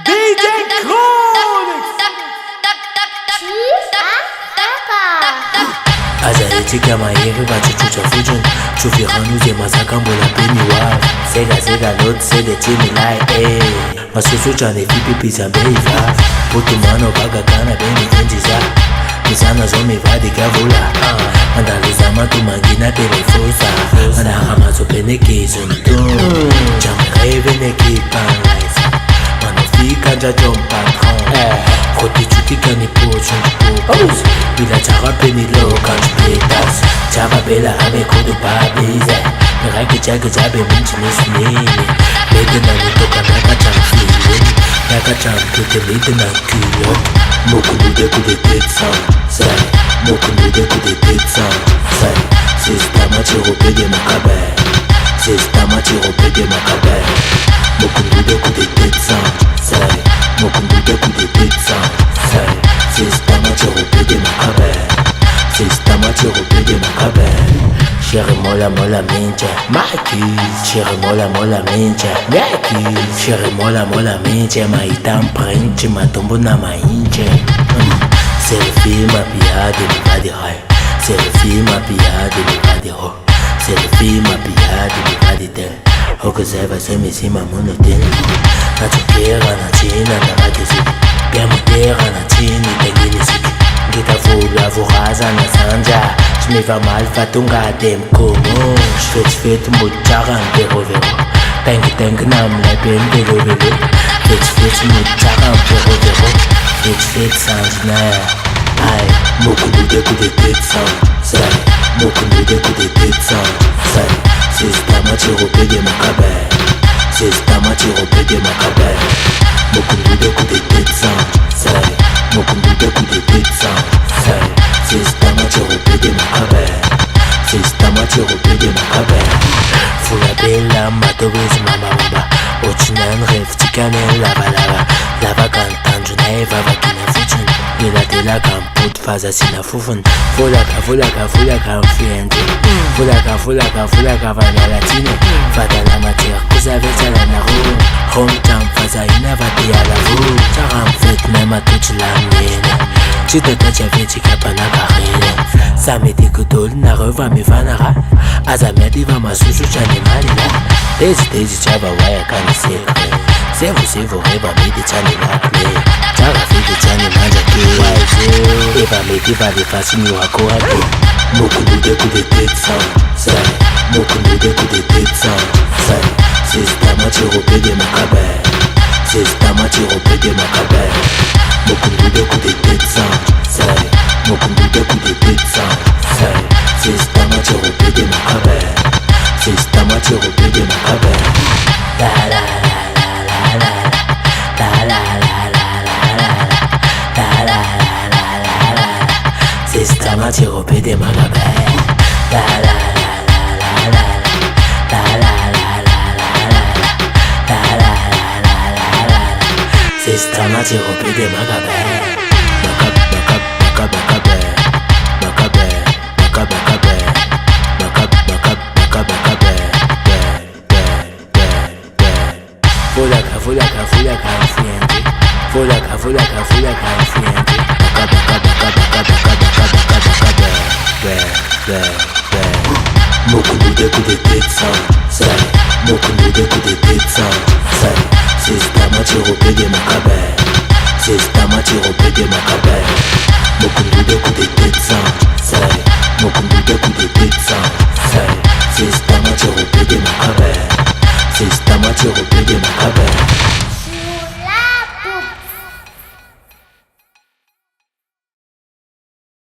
DJ Chronix Azaiti kama yeri bachuchucha fujun Chufiranu zema zakambola peni waf Sega lot sede timi lai Masusu chane vipi pizza beiva Putumano baga kana beni enjiza Misana zomi vadi gavula Mandaluza matu mangina telefosa Manahama zo pene kizuntu Jamre vene kipan life Manofika nja jom patron Koti chutika ni pochon popos Bila chara peni lo kanj petas Chava bela ame kodo babize Mirake jaga jabe minchi nisnini Lede na nitoka naka chan feeling Naka chan kute lede na kilo Moku nude kude tetsan Say Moku nude kude tetsan Say Sistama chiro pede makabe Sistama chiro pede makabe Moku nude kude tetsan Say Moku nude kude tetsan Say Sistama chiro pede makabe Sistama chiro pede makabe Chéri mola mola mincha Maki Chéri mola mola mincha Maki Chéri mola mola mincha Maitam prinche matombo na mainche Selfie ma piade mi vadi hai Selfie ma piade mi vadi ho Selfie ma piade mi vadi te Hoke zeva se mi sima monoten Na chukera na china na vadi suki Piamo terra na chini tengini suki Gita fula voraza na sanja J'me va mal fatunga dem como J'fais mutara vero vero Teng nam la ben velo velo Fais mutara vero vero Fais sanjna Ay Moku nude kude tetsan Say Moku nude kude tetsan Say Sistama chiro pede makabe Sistama chiro pede makabe Moku nude kude tetsan Say Moku nude kude tetsan Say Sistama chiro pede makabe Sistama chiro pede makabe Fula bella matobezi mama baba Ochinan rêve tikanen lava lava Lava kantan junaiva vakina fuchun Ila kamput faza sina fufun Fulaka mfiende Fulaka vana latine Vada la matière kuzaveta la naru Hometown faza ina vati ya lavu Charam fet nema tuchi la mene Chitata chaveti kapana karine Samedi kutol na reva mi vanara Azamedi va masusu chane malila Dezi chava waya kani sekre Sevo reba midi chane lakle Chara fiti chane manja ke Eva midi vale fasini wako hake Moku nude kude tetsan Say Moku nude kude tetsan Say Sistama chiro pede makabe Sistama chiro pede makabe Moku nude kude tetsan Say Moku nude kude tetsan Say Sistama chiro pede makabe Sistama chiro pede makabe La la la la la la La la la la la la La la la la la la Sistama chiro pede makabe La la la la la la La la la la la la La la la la la la Sistama chiro pede makabe Makabe Fulaka mfiende Fulaka mfiende Moku nude kude tetsan Say Moku nude kude tetsan Say Sistama chiro pede makabe Sistama chiro pede makabe Moku nude kude tetsan Say Moku nude kude tetsan Say Sistama chiro pede makabe Sistama chiro pede makabe